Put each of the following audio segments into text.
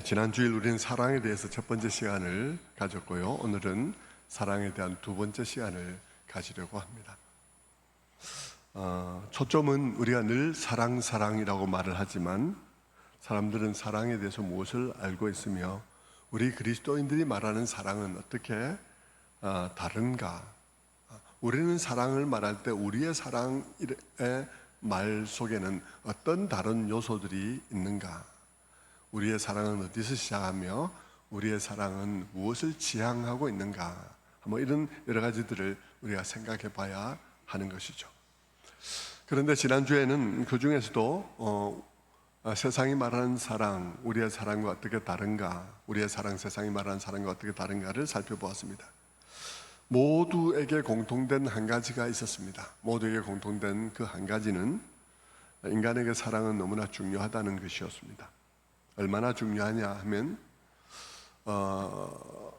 지난 주일 우리는 사랑에 대해서 첫 번째 시간을 가졌고요. 오늘은 사랑에 대한 두 번째 시간을 가지려고 합니다. 초점은 우리가 늘 사랑이라고 말을 하지만 사람들은 사랑에 대해서 무엇을 알고 있으며 우리 그리스도인들이 말하는 사랑은 어떻게 다른가? 우리는 사랑을 말할 때 우리의 사랑의 말 속에는 어떤 다른 요소들이 있는가? 우리의 사랑은 어디서 시작하며 우리의 사랑은 무엇을 지향하고 있는가? 이런 여러 가지들을 우리가 생각해 봐야 하는 것이죠. 그런데 지난주에는 그 중에서도 세상이 말하는 사랑, 우리의 사랑과 어떻게 다른가? 우리의 사랑, 세상이 말하는 사랑과 어떻게 다른가를 살펴보았습니다. 모두에게 공통된 한 가지가 있었습니다. 모두에게 공통된 그 한 가지는 인간에게 사랑은 너무나 중요하다는 것이었습니다. 얼마나 중요하냐 하면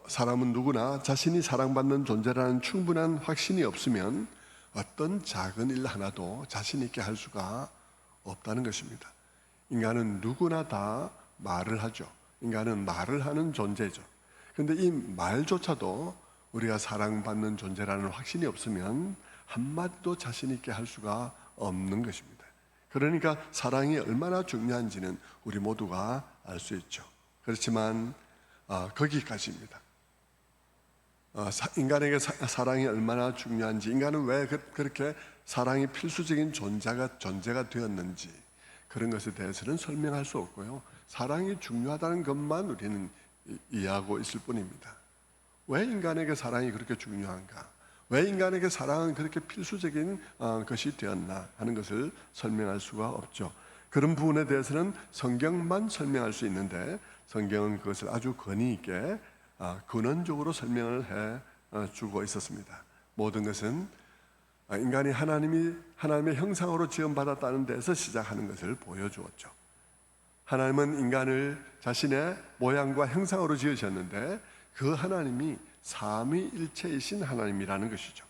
사람은 누구나 자신이 사랑받는 존재라는 충분한 확신이 없으면 어떤 작은 일 하나도 자신 있게 할 수가 없다는 것입니다. 인간은 누구나 다 말을 하죠. 인간은 말을 하는 존재죠. 그런데 이 말조차도 우리가 사랑받는 존재라는 확신이 없으면 한마디도 자신 있게 할 수가 없는 것입니다. 그러니까 사랑이 얼마나 중요한지는 우리 모두가 알 수 있죠. 그렇지만 거기까지입니다. 인간에게 사랑이 얼마나 중요한지, 인간은 왜 그렇게 사랑이 필수적인 존재가 되었는지 그런 것에 대해서는 설명할 수 없고요. 사랑이 중요하다는 것만 우리는 이해하고 있을 뿐입니다. 왜 인간에게 사랑이 그렇게 중요한가? 왜 인간에게 사랑은 그렇게 필수적인 것이 되었나 하는 것을 설명할 수가 없죠. 그런 부분에 대해서는 성경만 설명할 수 있는데 성경은 그것을 아주 권위 있게 근원적으로 설명을 해주고 있었습니다. 모든 것은 인간이 하나님의 형상으로 지음받았다는 데서 시작하는 것을 보여주었죠. 하나님은 인간을 자신의 모양과 형상으로 지으셨는데 그 하나님이 삼위일체이신 하나님이라는 것이죠.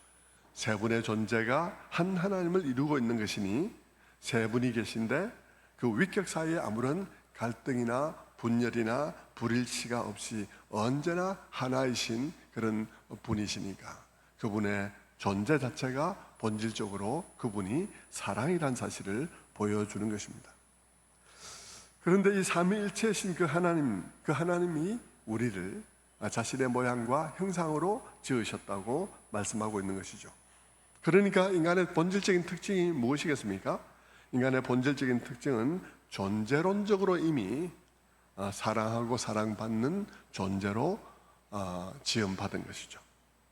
세 분의 존재가 한 하나님을 이루고 있는 것이니 세 분이 계신데 그 위격 사이에 아무런 갈등이나 분열이나 불일치가 없이 언제나 하나이신 그런 분이시니까 그분의 존재 자체가 본질적으로 그분이 사랑이란 사실을 보여주는 것입니다. 그런데 이 삼위일체이신 그 하나님이 우리를 자신의 모양과 형상으로 지으셨다고 말씀하고 있는 것이죠. 그러니까 인간의 본질적인 특징이 무엇이겠습니까? 인간의 본질적인 특징은 존재론적으로 이미 사랑하고 사랑받는 존재로 지음받은 것이죠.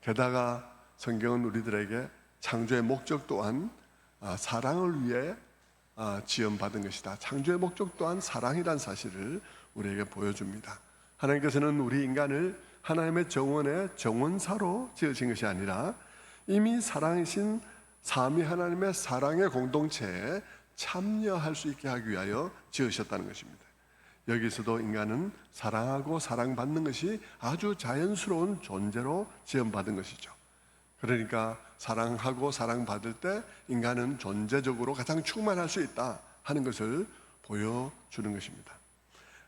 게다가 성경은 우리들에게 창조의 목적 또한 사랑을 위해 지음받은 것이다. 창조의 목적 또한 사랑이란 사실을 우리에게 보여줍니다. 하나님께서는 우리 인간을 하나님의 정원의 정원사로 지으신 것이 아니라 이미 사랑이신 삼위 하나님의 사랑의 공동체에 참여할 수 있게 하기 위하여 지으셨다는 것입니다. 여기서도 인간은 사랑하고 사랑받는 것이 아주 자연스러운 존재로 지음받은 것이죠. 그러니까 사랑하고 사랑받을 때 인간은 존재적으로 가장 충만할 수 있다 하는 것을 보여주는 것입니다.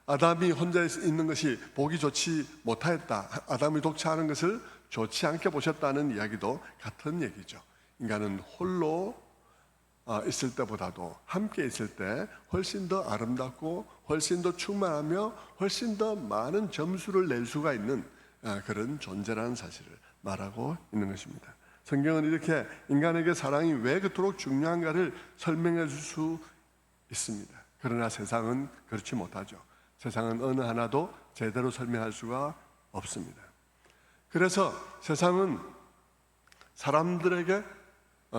아담이 혼자 있는 것이 보기 좋지 못하였다, 아담이 독차하는 것을 좋지 않게 보셨다는 이야기도 같은 얘기죠. 인간은 홀로 있을 때보다도 함께 있을 때 훨씬 더 아름답고 훨씬 더 충만하며 훨씬 더 많은 점수를 낼 수가 있는 그런 존재라는 사실을 말하고 있는 것입니다. 성경은 이렇게 인간에게 사랑이 왜 그토록 중요한가를 설명해 줄 수 있습니다. 그러나 세상은 그렇지 못하죠. 세상은 어느 하나도 제대로 설명할 수가 없습니다. 그래서 세상은 사람들에게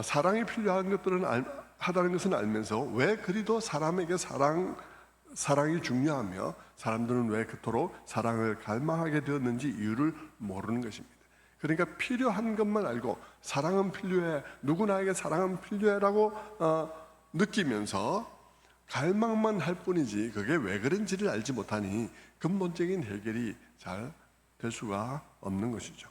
사랑이 필요한 것들은 하다는 것은 알면서 왜 그리도 사람에게 사랑이 중요하며 사람들은 왜 그토록 사랑을 갈망하게 되었는지 이유를 모르는 것입니다. 그러니까 필요한 것만 알고 사랑은 필요해, 누구나에게 사랑은 필요해라고 느끼면서 갈망만 할 뿐이지 그게 왜 그런지를 알지 못하니 근본적인 해결이 잘 될 수가 없는 것이죠.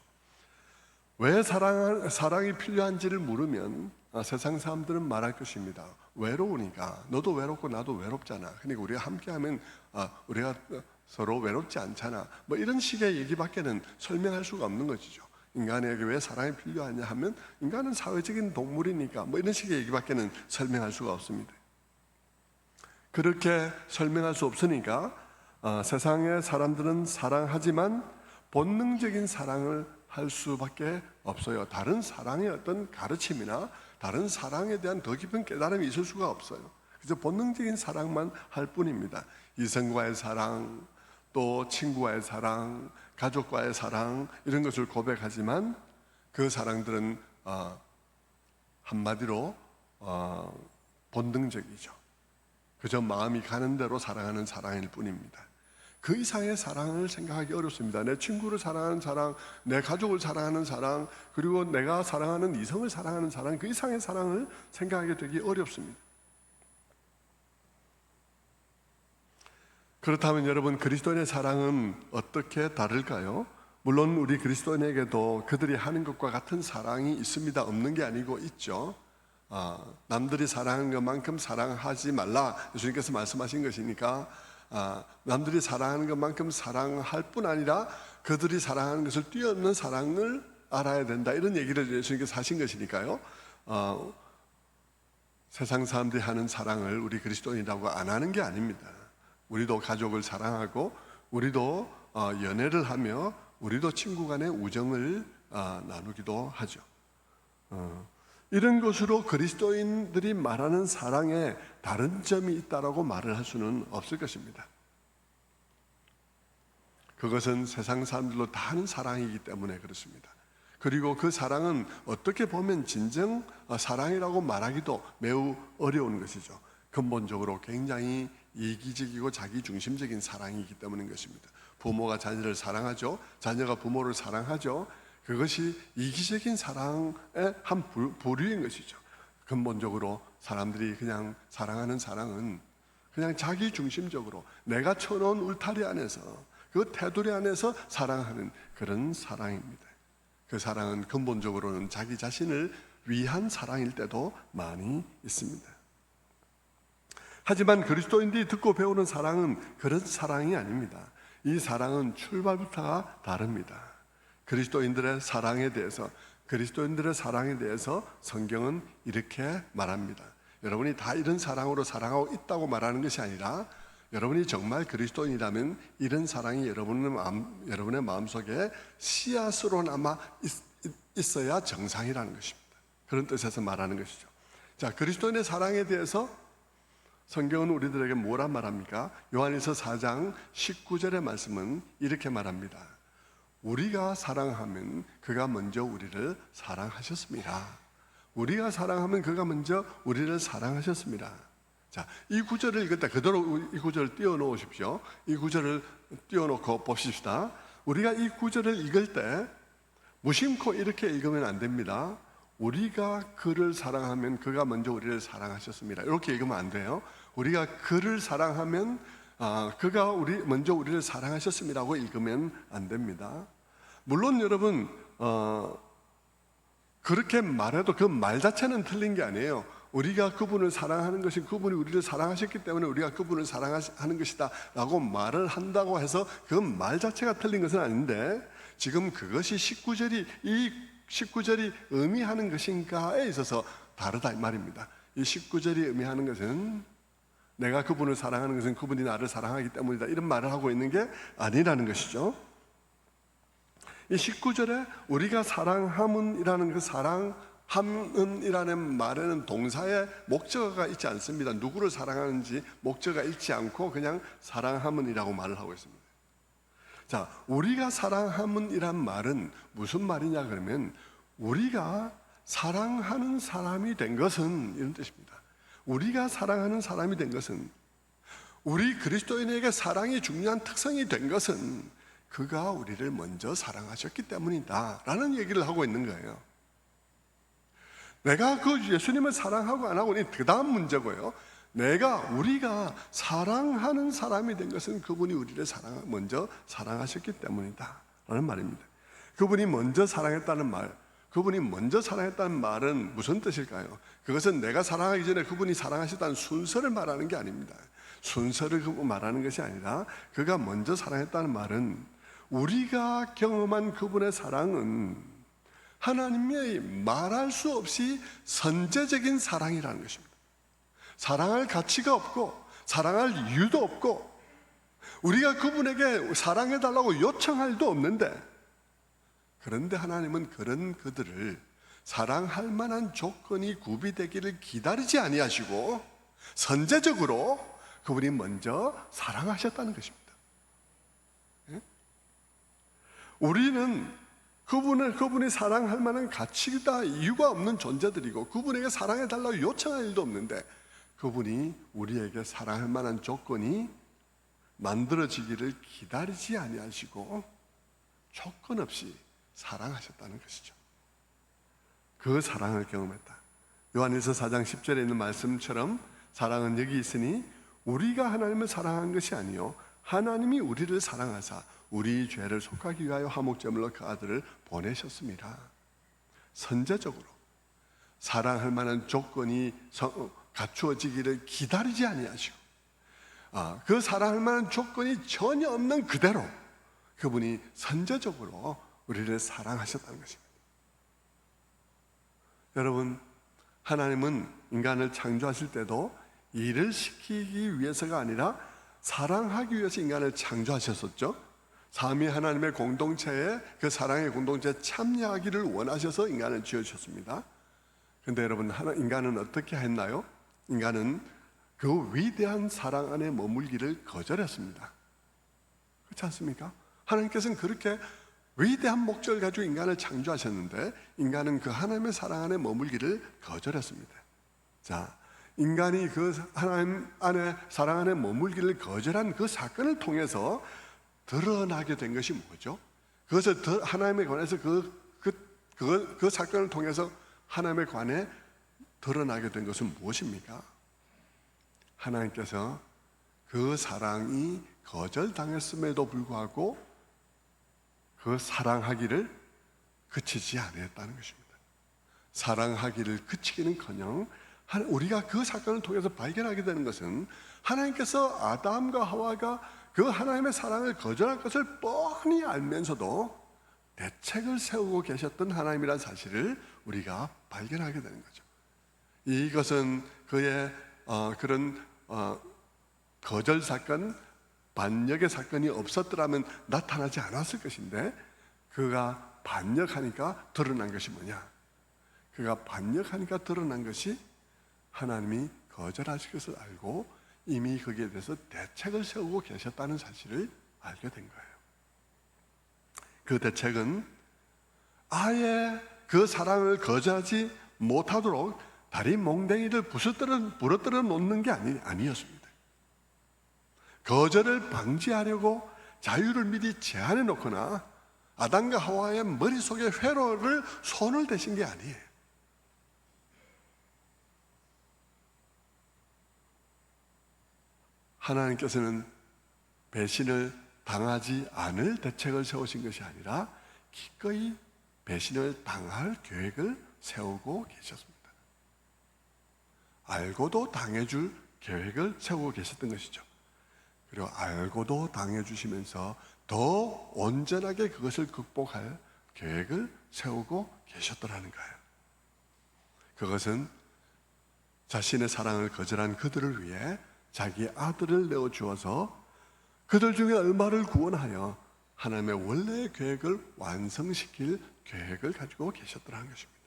왜 사랑이 필요한지를 물으면 세상 사람들은 말할 것입니다. 외로우니까. 너도 외롭고 나도 외롭잖아. 그러니까 우리가 함께하면 우리가 서로 외롭지 않잖아. 뭐 이런 식의 얘기밖에는 설명할 수가 없는 것이죠. 인간에게 왜 사랑이 필요하냐 하면 인간은 사회적인 동물이니까 뭐 이런 식의 얘기밖에는 설명할 수가 없습니다. 그렇게 설명할 수 없으니까 세상의 사람들은 사랑하지만 본능적인 사랑을 할 수밖에 없어요. 다른 사랑의 어떤 가르침이나 다른 사랑에 대한 더 깊은 깨달음이 있을 수가 없어요. 그래서 본능적인 사랑만 할 뿐입니다. 이성과의 사랑, 또 친구와의 사랑, 가족과의 사랑 이런 것을 고백하지만 그 사랑들은 한마디로 본능적이죠. 그저 마음이 가는 대로 사랑하는 사랑일 뿐입니다. 그 이상의 사랑을 생각하기 어렵습니다. 내 친구를 사랑하는 사랑, 내 가족을 사랑하는 사랑, 그리고 내가 사랑하는 이성을 사랑하는 사랑, 그 이상의 사랑을 생각하게 되기 어렵습니다. 그렇다면 여러분, 그리스도인의 사랑은 어떻게 다를까요? 물론 우리 그리스도인에게도 그들이 하는 것과 같은 사랑이 있습니다. 없는 게 아니고 있죠. 남들이 사랑하는 것만큼 사랑하지 말라 예수님께서 말씀하신 것이니까 남들이 사랑하는 것만큼 사랑할 뿐 아니라 그들이 사랑하는 것을 뛰어넘는 사랑을 알아야 된다, 이런 얘기를 예수님께서 하신 것이니까요. 세상 사람들이 하는 사랑을 우리 그리스도인이라고 안 하는 게 아닙니다. 우리도 가족을 사랑하고 우리도 연애를 하며 우리도 친구 간의 우정을 나누기도 하죠. 이런 것으로 그리스도인들이 말하는 사랑에 다른 점이 있다라고 말을 할 수는 없을 것입니다. 그것은 세상 사람들로 다 하는 사랑이기 때문에 그렇습니다. 그리고 그 사랑은 어떻게 보면 진정 사랑이라고 말하기도 매우 어려운 것이죠. 근본적으로 굉장히 이기적이고 자기중심적인 사랑이기 때문인 것입니다. 부모가 자녀를 사랑하죠. 자녀가 부모를 사랑하죠. 그것이 이기적인 사랑의 한 부류인 것이죠. 근본적으로 사람들이 그냥 사랑하는 사랑은 그냥 자기중심적으로 내가 쳐놓은 울타리 안에서, 그 테두리 안에서 사랑하는 그런 사랑입니다. 그 사랑은 근본적으로는 자기 자신을 위한 사랑일 때도 많이 있습니다. 하지만 그리스도인들이 듣고 배우는 사랑은 그런 사랑이 아닙니다. 이 사랑은 출발부터가 다릅니다. 그리스도인들의 사랑에 대해서 성경은 이렇게 말합니다. 여러분이 다 이런 사랑으로 사랑하고 있다고 말하는 것이 아니라 여러분이 정말 그리스도인이라면 이런 사랑이 여러분의 마음속에 씨앗으로 남아 있어야 정상이라는 것입니다. 그런 뜻에서 말하는 것이죠. 자, 그리스도인의 사랑에 대해서 성경은 우리들에게 뭐라 말합니까? 요한일서 4장 19절의 말씀은 이렇게 말합니다. 우리가 사랑하면 그가 먼저 우리를 사랑하셨습니다. 우리가 사랑하면 그가 먼저 우리를 사랑하셨습니다. 자, 이 구절을 읽을 때 그대로 이 구절을 띄워놓으십시오. 이 구절을 띄워놓고 봅시다. 우리가 이 구절을 읽을 때 무심코 이렇게 읽으면 안 됩니다. 우리가 그를 사랑하면 그가 먼저 우리를 사랑하셨습니다. 이렇게 읽으면 안 돼요. 우리가 그를 사랑하면 그가 먼저 우리를 사랑하셨습니다라고 읽으면 안 됩니다. 물론 여러분 그렇게 말해도 그 말 자체는 틀린 게 아니에요. 우리가 그분을 사랑하는 것이 그분이 우리를 사랑하셨기 때문에 우리가 그분을 사랑하는 것이다 라고 말을 한다고 해서 그 말 자체가 틀린 것은 아닌데, 지금 그것이 19절이 의미하는 것인가에 있어서 다르다 이 말입니다. 이 19절이 의미하는 것은 내가 그분을 사랑하는 것은 그분이 나를 사랑하기 때문이다, 이런 말을 하고 있는 게 아니라는 것이죠. 이 19절에 우리가 사랑함은이라는 그 사랑함은이라는 말에는 동사의 목적어가 있지 않습니다. 누구를 사랑하는지 목적어가 있지 않고 그냥 사랑함은이라고 말을 하고 있습니다. 자, 우리가 사랑함은이란 말은 무슨 말이냐 그러면 우리가 사랑하는 사람이 된 것은, 이런 뜻입니다. 우리가 사랑하는 사람이 된 것은, 우리 그리스도인에게 사랑이 중요한 특성이 된 것은 그가 우리를 먼저 사랑하셨기 때문이다 라는 얘기를 하고 있는 거예요. 내가 그 예수님을 사랑하고 안 하고는 그 다음 문제고요. 우리가 사랑하는 사람이 된 것은 그분이 우리를 먼저 사랑하셨기 때문이다 라는 말입니다. 그분이 먼저 사랑했다는 말은 무슨 뜻일까요? 그것은 내가 사랑하기 전에 그분이 사랑하셨다는 순서를 말하는 게 아닙니다. 순서를 말하는 것이 아니라 그가 먼저 사랑했다는 말은 우리가 경험한 그분의 사랑은 하나님의 말할 수 없이 선제적인 사랑이라는 것입니다. 사랑할 가치가 없고 사랑할 이유도 없고 우리가 그분에게 사랑해달라고 요청할 일도 없는데, 그런데 하나님은 그런 그들을 사랑할 만한 조건이 구비되기를 기다리지 아니하시고 선제적으로 그분이 먼저 사랑하셨다는 것입니다. 우리는 그분이 사랑할 만한 가치다 이유가 없는 존재들이고 그분에게 사랑해달라고 요청할 일도 없는데 그분이 우리에게 사랑할 만한 조건이 만들어지기를 기다리지 아니하시고 조건 없이 사랑하셨다는 것이죠. 그 사랑을 경험했다. 요한일서 4장 10절에 있는 말씀처럼 사랑은 여기 있으니 우리가 하나님을 사랑한 것이 아니요 하나님이 우리를 사랑하사 우리 죄를 속하기 위하여 화목제물로 그 아들을 보내셨습니다. 선제적으로 사랑할 만한 조건이 갖추어지기를 기다리지 아니하시고 그 사랑할 만한 조건이 전혀 없는 그대로 그분이 선제적으로 우리를 사랑하셨다는 것입니다. 여러분, 하나님은 인간을 창조하실 때도 일을 시키기 위해서가 아니라 사랑하기 위해서 인간을 창조하셨었죠. 삼위 하나님의 공동체에 그 사랑의 공동체에 참여하기를 원하셔서 인간을 지어주셨습니다. 그런데 여러분, 인간은 어떻게 했나요? 인간은 그 위대한 사랑 안에 머물기를 거절했습니다. 그렇지 않습니까? 하나님께서는 그렇게 위대한 목적을 가지고 인간을 창조하셨는데 인간은 그 하나님의 사랑 안에 머물기를 거절했습니다. 자, 인간이 그 하나님 안에 사랑 안에 머물기를 거절한 그 사건을 통해서 드러나게 된 것이 뭐죠? 그것을 하나님에 관해서 그 사건을 통해서 하나님에 관해 드러나게 된 것은 무엇입니까? 하나님께서 그 사랑이 거절당했음에도 불구하고 그 사랑하기를 그치지 않았다는 것입니다. 사랑하기를 그치기는커녕 우리가 그 사건을 통해서 발견하게 되는 것은 하나님께서 아담과 하와가 그 하나님의 사랑을 거절할 것을 뻔히 알면서도 대책을 세우고 계셨던 하나님이라는 사실을 우리가 발견하게 되는 거죠. 이것은 그의 그런 거절 사건, 반역의 사건이 없었더라면 나타나지 않았을 것인데 그가 반역하니까 드러난 것이 뭐냐? 그가 반역하니까 드러난 것이 하나님이 거절하실 것을 알고 이미 거기에 대해서 대책을 세우고 계셨다는 사실을 알게 된 거예요. 그 대책은 아예 그 사랑을 거절하지 못하도록 다리 몽댕이를 부러뜨려 놓는 게 아니었습니다. 거절을 방지하려고 자유를 미리 제한해 놓거나 아담과 하와의 머릿속에 회로를 손을 대신 게 아니에요. 하나님께서는 배신을 당하지 않을 대책을 세우신 것이 아니라 기꺼이 배신을 당할 계획을 세우고 계셨습니다. 알고도 당해줄 계획을 세우고 계셨던 것이죠. 그리고 알고도 당해주시면서 더 온전하게 그것을 극복할 계획을 세우고 계셨더라는 거예요. 그것은 자신의 사랑을 거절한 그들을 위해 자기 아들을 내어주어서 그들 중에 얼마를 구원하여 하나님의 원래의 계획을 완성시킬 계획을 가지고 계셨더라는 것입니다.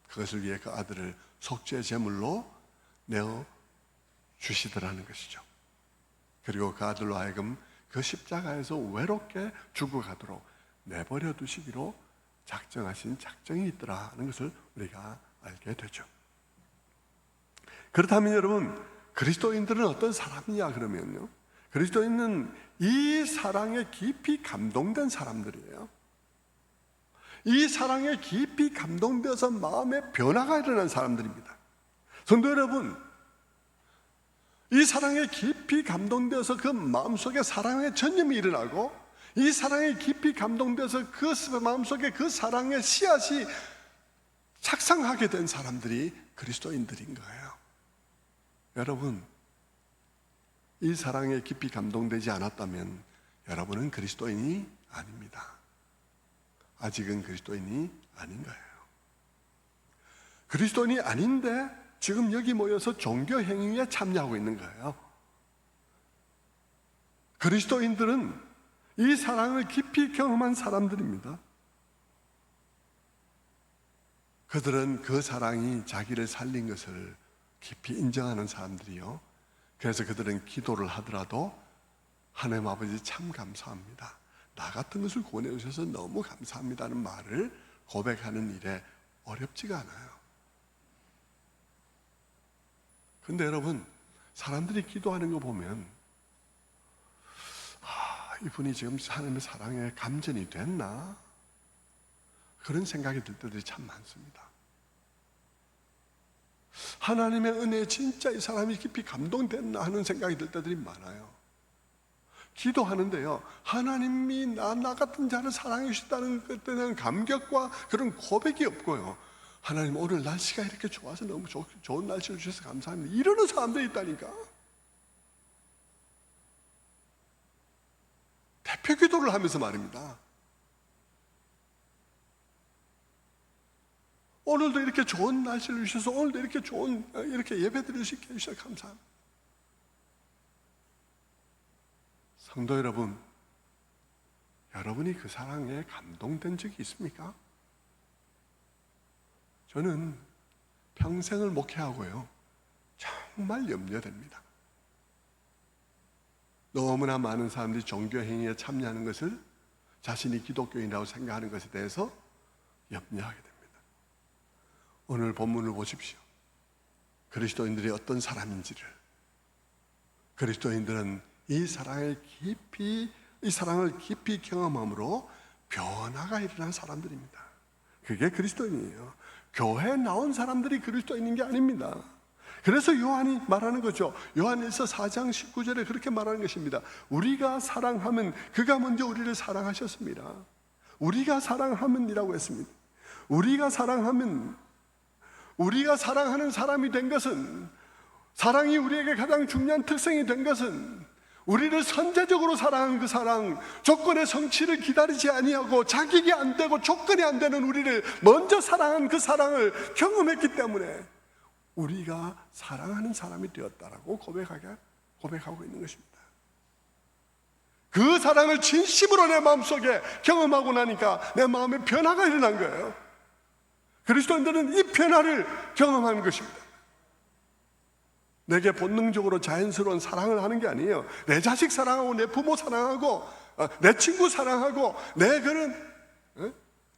그것을 위해 그 아들을 속죄 제물로 내어주시더라는 것이죠. 그리고 그 아들로 하여금 그 십자가에서 외롭게 죽어가도록 내버려 두시기로 작정하신 작정이 있더라는 것을 우리가 알게 되죠. 그렇다면 여러분, 그리스도인들은 어떤 사람이냐 그러면요, 그리스도인은 이 사랑에 깊이 감동된 사람들이에요. 이 사랑에 깊이 감동되어서 마음의 변화가 일어난 사람들입니다. 성도 여러분, 이 사랑에 깊이 감동되어서 그 마음속에 사랑의 전념이 일어나고 이 사랑에 깊이 감동되어서 그 마음속에 그 사랑의 씨앗이 착상하게 된 사람들이 그리스도인들인 거예요. 여러분, 이 사랑에 깊이 감동되지 않았다면 여러분은 그리스도인이 아닙니다. 아직은 그리스도인이 아닌 거예요. 그리스도인이 아닌데 지금 여기 모여서 종교 행위에 참여하고 있는 거예요. 그리스도인들은 이 사랑을 깊이 경험한 사람들입니다. 그들은 그 사랑이 자기를 살린 것을 깊이 인정하는 사람들이요. 그래서 그들은 기도를 하더라도 하나님 아버지 참 감사합니다. 나 같은 것을 구원해 주셔서 너무 감사합니다는 말을 고백하는 일에 어렵지가 않아요. 근데 여러분, 사람들이 기도하는 거 보면 이분이 지금 하나님의 사랑에 감전이 됐나? 그런 생각이 들 때들이 참 많습니다. 하나님의 은혜에 진짜 이 사람이 깊이 감동됐나 하는 생각이 들 때들이 많아요. 기도하는데요, 하나님이 나 같은 자를 사랑해 주셨다는 것에 대한 감격과 그런 고백이 없고요, 하나님 오늘 날씨가 이렇게 좋아서 너무 좋은 날씨를 주셔서 감사합니다, 이러는 사람들이 있다니까. 대표 기도를 하면서 말입니다. 오늘도 이렇게 좋은 날씨를 주셔서 오늘도 이렇게 예배드릴 수 있게 해주셔서 감사합니다. 성도 여러분, 여러분이 그 사랑에 감동된 적이 있습니까? 저는 평생을 목회하고요, 정말 염려됩니다. 너무나 많은 사람들이 종교 행위에 참여하는 것을 자신이 기독교인이라고 생각하는 것에 대해서 염려하게 됩니다. 오늘 본문을 보십시오. 그리스도인들이 어떤 사람인지를, 그리스도인들은 이 사랑을 깊이 경험함으로 변화가 일어난 사람들입니다. 그게 그리스도인이에요. 교회에 나온 사람들이 그리스도인인 게 아닙니다. 그래서 요한이 말하는 거죠. 요한일서 4장 19절에 그렇게 말하는 것입니다. 우리가 사랑하면 그가 먼저 우리를 사랑하셨습니다. 우리가 사랑하면이라고 했습니다. 우리가 사랑하는 사람이 된 것은, 사랑이 우리에게 가장 중요한 특성이 된 것은, 우리를 선제적으로 사랑한 그 사랑, 조건의 성취를 기다리지 아니하고 자격이 안 되고 조건이 안 되는 우리를 먼저 사랑한 그 사랑을 경험했기 때문에 우리가 사랑하는 사람이 되었다라고 고백하고 있는 것입니다. 그 사랑을 진심으로 내 마음속에 경험하고 나니까 내 마음에 변화가 일어난 거예요. 그리스도인들은 이 변화를 경험하는 것입니다. 내게 본능적으로 자연스러운 사랑을 하는 게 아니에요. 내 자식 사랑하고 내 부모 사랑하고 내 친구 사랑하고 내 그런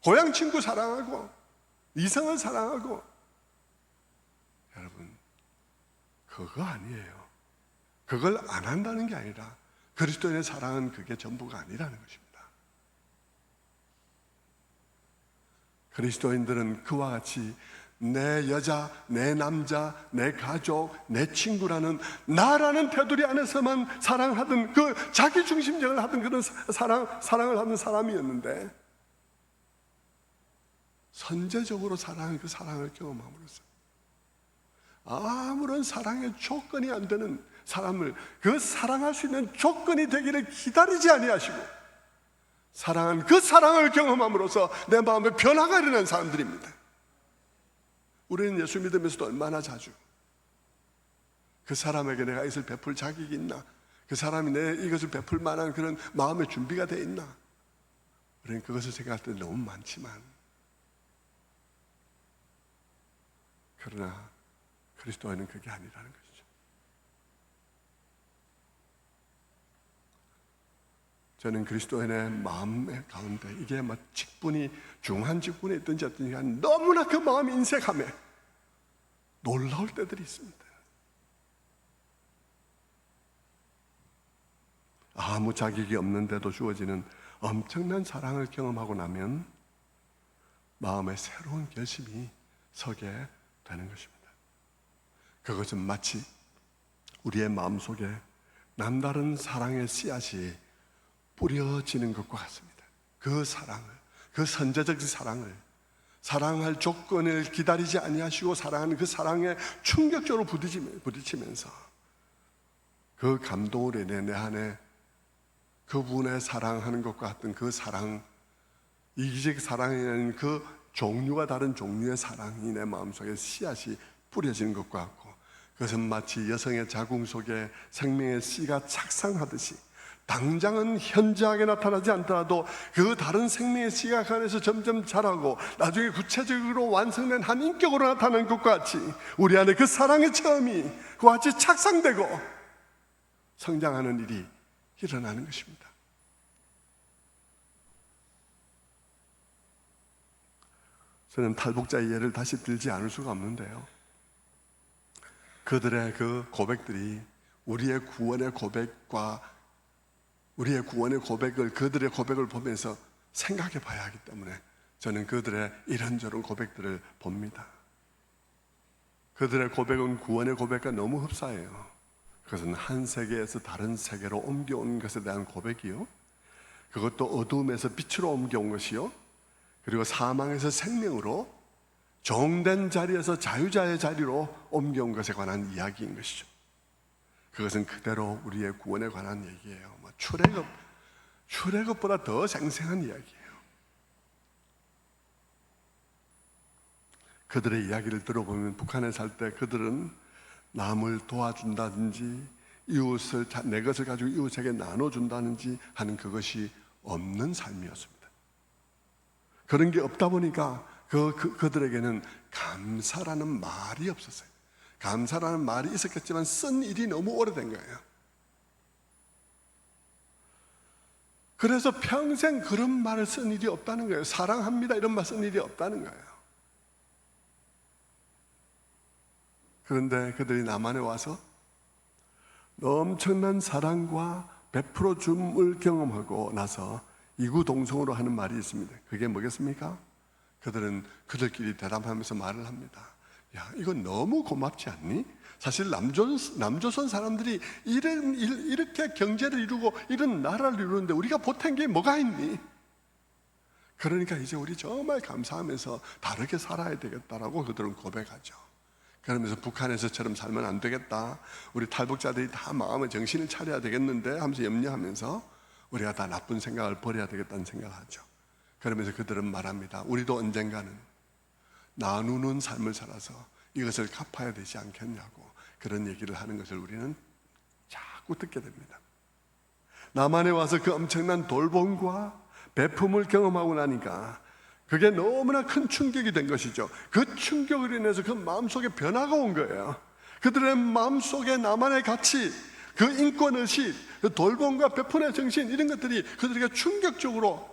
고향 친구 사랑하고 이성을 사랑하고, 여러분, 그거 아니에요. 그걸 안 한다는 게 아니라 그리스도인의 사랑은 그게 전부가 아니라는 것입니다. 그리스도인들은 그와 같이 내 여자, 내 남자, 내 가족, 내 친구라는 나라는 테두리 안에서만 사랑하던, 그 자기중심적을 하던 그런 사랑을 하는 사람이었는데, 선제적으로 사랑한 그 사랑을 경험함으로써 아무런 사랑의 조건이 안 되는 사람을 그 사랑할 수 있는 조건이 되기를 기다리지 아니하시고 사랑한 그 사랑을 경험함으로써 내 마음에 변화가 일어난 사람들입니다. 우리는 예수 믿으면서도 얼마나 자주 그 사람에게 내가 이것을 베풀 자격이 있나, 그 사람이 내 이것을 베풀 만한 그런 마음의 준비가 돼 있나, 우리는 그것을 생각할 때 너무 많지만, 그러나 그리스도인은 그게 아니라는 것이죠. 저는 그리스도인의 마음 가운데 이게 막 직분이, 중한 직분에 있든지 어떤지 간 너무나 그 마음이 인색함에 놀라울 때들이 있습니다. 아무 자격이 없는데도 주어지는 엄청난 사랑을 경험하고 나면 마음에 새로운 결심이 서게 되는 것입니다. 그것은 마치 우리의 마음속에 남다른 사랑의 씨앗이 뿌려지는 것과 같습니다. 그 사랑을, 그 선제적인 사랑을, 사랑할 조건을 기다리지 아니하시고 사랑하는 그 사랑에 충격적으로 부딪히면서 그 감동으로 인해 내 안에 그분의 사랑하는 것과 같은 그 사랑, 이기적 사랑이라는 그 종류가 다른 종류의 사랑이 내 마음속에 씨앗이 뿌려지는 것과 같고, 그것은 마치 여성의 자궁 속에 생명의 씨가 착상하듯이 당장은 현저하게 나타나지 않더라도 그 다른 생명의 씨가 그 안에서 점점 자라고 나중에 구체적으로 완성된 한 인격으로 나타나는 것과 같이 우리 안에 그 사랑의 체험이 그와 같이 착상되고 성장하는 일이 일어나는 것입니다. 저는 탈북자의 예를 다시 들지 않을 수가 없는데요, 그들의 그 고백들이 우리의 구원의 고백과 우리의 구원의 고백을, 그들의 고백을 보면서 생각해 봐야 하기 때문에 저는 그들의 이런저런 고백들을 봅니다. 그들의 고백은 구원의 고백과 너무 흡사해요. 그것은 한 세계에서 다른 세계로 옮겨온 것에 대한 고백이요, 그것도 어두움에서 빛으로 옮겨온 것이요, 그리고 사망에서 생명으로 종된 자리에서 자유자의 자리로 옮겨온 것에 관한 이야기인 것이죠. 그것은 그대로 우리의 구원에 관한 얘기예요. 출애굽보다 더 생생한 이야기예요. 그들의 이야기를 들어보면 북한에 살 때 그들은 남을 도와준다든지 이웃을, 내 것을 가지고 이웃에게 나눠준다든지 하는 그것이 없는 삶이었습니다. 그런 게 없다 보니까 그들에게는 감사라는 말이 없었어요. 감사라는 말이 있었겠지만 쓴 일이 너무 오래된 거예요. 그래서 평생 그런 말을 쓴 일이 없다는 거예요. 사랑합니다 이런 말 쓴 일이 없다는 거예요. 그런데 그들이 남한에 와서 엄청난 사랑과 베풀어 줌을 경험하고 나서 이구동성으로 하는 말이 있습니다. 그게 뭐겠습니까? 그들은 그들끼리 대담하면서 말을 합니다. 야, 이건 너무 고맙지 않니? 사실 남조선 사람들이 이렇게 경제를 이루고 이런 나라를 이루는데 우리가 보탠 게 뭐가 있니? 그러니까 이제 우리 정말 감사하면서 다르게 살아야 되겠다라고 그들은 고백하죠. 그러면서 북한에서처럼 살면 안 되겠다, 우리 탈북자들이 다 마음의 정신을 차려야 되겠는데 하면서 염려하면서 우리가 다 나쁜 생각을 버려야 되겠다는 생각을 하죠. 그러면서 그들은 말합니다. 우리도 언젠가는 나누는 삶을 살아서 이것을 갚아야 되지 않겠냐고 그런 얘기를 하는 것을 우리는 자꾸 듣게 됩니다. 남한에 와서 그 엄청난 돌봄과 배품을 경험하고 나니까 그게 너무나 큰 충격이 된 것이죠. 그 충격을 인해서 그 마음속에 변화가 온 거예요. 그들의 마음속에 나만의 가치, 그 인권의식, 그 돌봄과 베푼의 정신, 이런 것들이 그들에게 충격적으로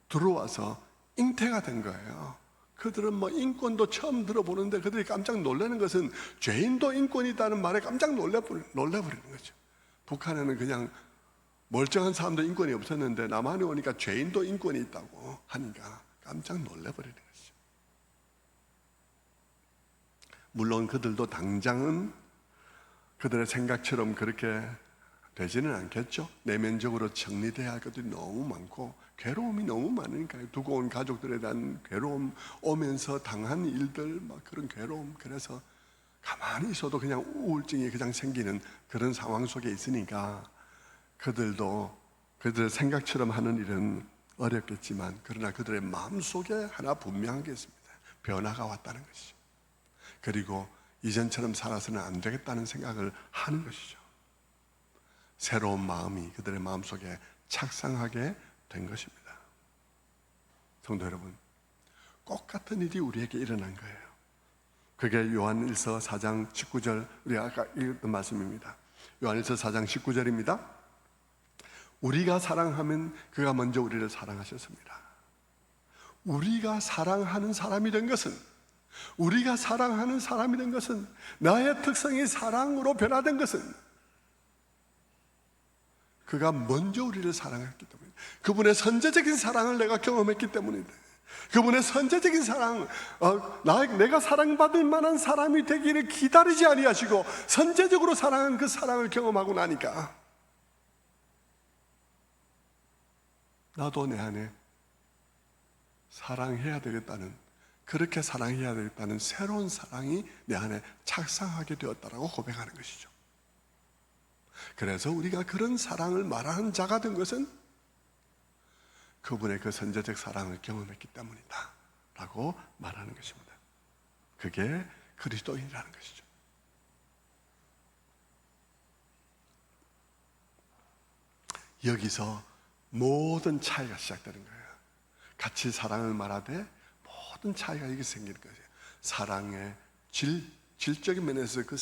들어와서 잉태가 된 거예요. 그들은 인권도 처음 들어보는데 그들이 깜짝 놀라는 것은 죄인도 인권이 있다는 말에 깜짝 놀라버리는 거죠. 북한에는 그냥 멀쩡한 사람도 인권이 없었는데 남한에 오니까 죄인도 인권이 있다고 하니까 깜짝 놀라버리는 거죠. 물론 그들도 당장은 그들의 생각처럼 그렇게 되지는 않겠죠. 내면적으로 정리돼야 할 것들이 너무 많고 괴로움이 너무 많으니까요. 두고 온 가족들에 대한 괴로움, 오면서 당한 일들, 그런 괴로움. 그래서 가만히 있어도 그냥 우울증이 그냥 생기는 그런 상황 속에 있으니까 그들도 그들의 생각처럼 하는 일은 어렵겠지만, 그러나 그들의 마음속에 하나 분명한 게 있습니다. 변화가 왔다는 것이죠. 그리고 이전처럼 살아서는 안 되겠다는 생각을 하는 것이죠. 새로운 마음이 그들의 마음속에 착상하게 된 것입니다. 성도 여러분, 똑같은 일이 우리에게 일어난 거예요. 그게 요한일서 4장 19절, 우리가 아까 읽었던 말씀입니다. 요한일서 4장 19절입니다. 우리가 사랑하면 그가 먼저 우리를 사랑하셨습니다. 우리가 사랑하는 사람이 된 것은, 우리가 사랑하는 사람이 된 것은, 나의 특성이 사랑으로 변화된 것은 그가 먼저 우리를 사랑했기 때문에, 그분의 선제적인 사랑을 내가 경험했기 때문이다. 그분의 선제적인 사랑, 내가 사랑받을 만한 사람이 되기를 기다리지 아니하시고 선제적으로 사랑한 그 사랑을 경험하고 나니까 나도 내 안에 사랑해야 되겠다는, 그렇게 사랑해야 되겠다는 새로운 사랑이 내 안에 착상하게 되었다라고 고백하는 것이죠. 그래서 우리가 그런 사랑을 말하는 자가 된 것은 그분의 그 선제적 사랑을 경험했기 때문이다 라고 말하는 것입니다. 그게 그리스도인이라는 것이죠. 여기서 모든 차이가 시작되는 거예요. 같이 사랑을 말하되 모든 차이가 여기 생기는 거예요. 사랑의 질적인 면에서 그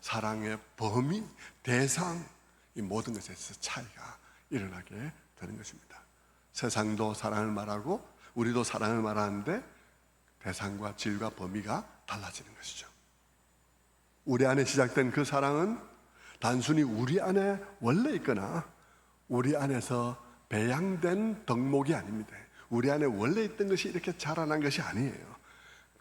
사랑의 범위, 대상, 이 모든 것에서 차이가 일어나게 되는 것입니다. 세상도 사랑을 말하고 우리도 사랑을 말하는데 대상과 질과 범위가 달라지는 것이죠. 우리 안에 시작된 그 사랑은 단순히 우리 안에 원래 있거나 우리 안에서 배양된 덕목이 아닙니다. 우리 안에 원래 있던 것이 이렇게 자라난 것이 아니에요.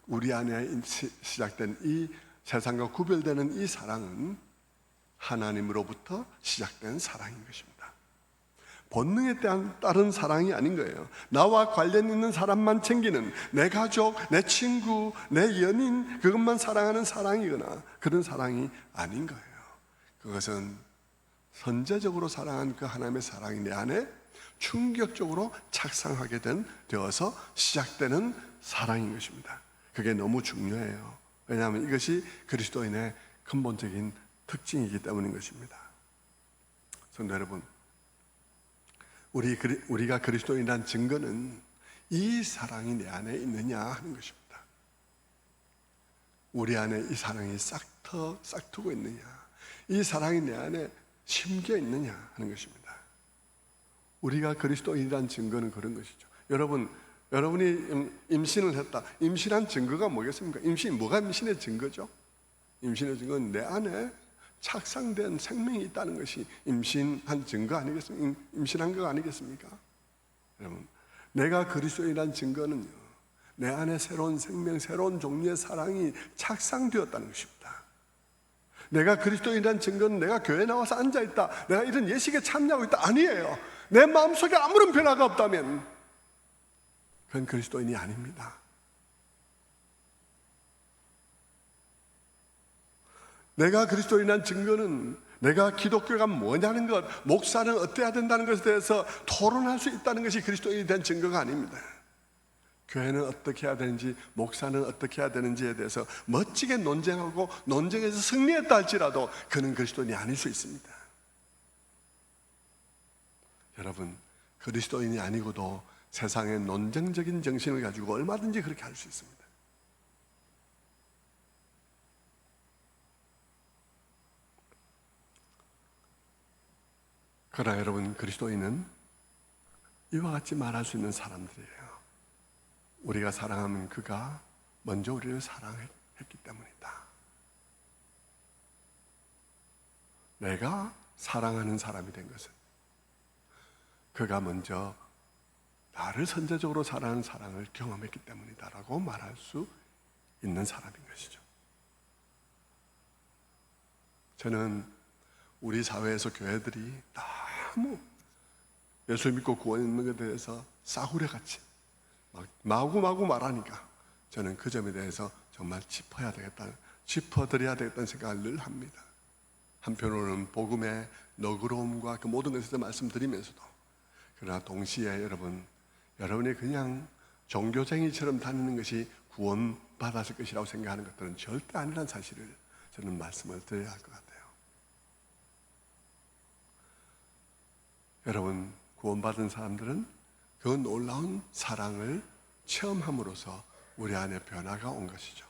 우리 안에 시작된 이 세상과 구별되는 이 사랑은 하나님으로부터 시작된 사랑인 것입니다. 본능에 따른 사랑이 아닌 거예요. 나와 관련 있는 사람만 챙기는, 내 가족, 내 친구, 내 연인, 그것만 사랑하는 사랑이거나 그런 사랑이 아닌 거예요. 그것은 선제적으로 사랑한 그 하나님의 사랑이 내 안에 충격적으로 착상하게 되어서 시작되는 사랑인 것입니다. 그게 너무 중요해요. 왜냐하면 이것이 그리스도인의 근본적인 특징이기 때문인 것입니다. 성도 여러분, 우리가 그리스도인이라는 증거는 이 사랑이 내 안에 있느냐 하는 것입니다. 우리 안에 이 사랑이 싹트고 있느냐, 이 사랑이 내 안에 심겨 있느냐 하는 것입니다. 우리가 그리스도인이라는 증거는 그런 것이죠. 여러분이 임신을 했다. 임신한 증거가 뭐겠습니까? 뭐가 임신의 증거죠? 임신의 증거는 내 안에 착상된 생명이 있다는 것이 임신한 증거 아니겠습니까? 임신한 거 아니겠습니까? 여러분, 내가 그리스도인이라는 증거는요, 내 안에 새로운 생명, 새로운 종류의 사랑이 착상되었다는 것입니다. 내가 그리스도인이라는 증거는 내가 교회에 나와서 앉아있다, 내가 이런 예식에 참여하고 있다, 아니에요. 내 마음속에 아무런 변화가 없다면 그건 그리스도인이 아닙니다. 내가 그리스도인이라는 증거는 내가 기독교가 뭐냐는 것, 목사는 어때야 된다는 것에 대해서 토론할 수 있다는 것이 그리스도인이 된 증거가 아닙니다. 교회는 어떻게 해야 되는지, 목사는 어떻게 해야 되는지에 대해서 멋지게 논쟁하고 논쟁에서 승리했다 할지라도 그는 그리스도인이 아닐 수 있습니다. 여러분, 그리스도인이 아니고도 세상의 논쟁적인 정신을 가지고 얼마든지 그렇게 할 수 있습니다. 그러나 여러분, 그리스도인은 이와 같이 말할 수 있는 사람들이에요. 우리가 사랑하면 그가 먼저 우리를 사랑했기 때문이다. 내가 사랑하는 사람이 된 것은 그가 먼저 나를 선제적으로 사랑하는 사랑을 경험했기 때문이다 라고 말할 수 있는 사람인 것이죠. 저는 우리 사회에서 교회들이 너무 예수 믿고 구원 있는 것에 대해서 싸구려같이 막 마구마구 말하니까 저는 그 점에 대해서 정말 짚어드려야 되겠다는 생각을 늘 합니다. 한편으로는 복음의 너그러움과 그 모든 것에 대해서 말씀드리면서도, 그러나 동시에 여러분이 그냥 종교쟁이처럼 다니는 것이 구원받았을 것이라고 생각하는 것들은 절대 아니라는 사실을 저는 말씀을 드려야 할 것 같아요. 여러분, 구원받은 사람들은 그 놀라운 사랑을 체험함으로써 우리 안에 변화가 온 것이죠.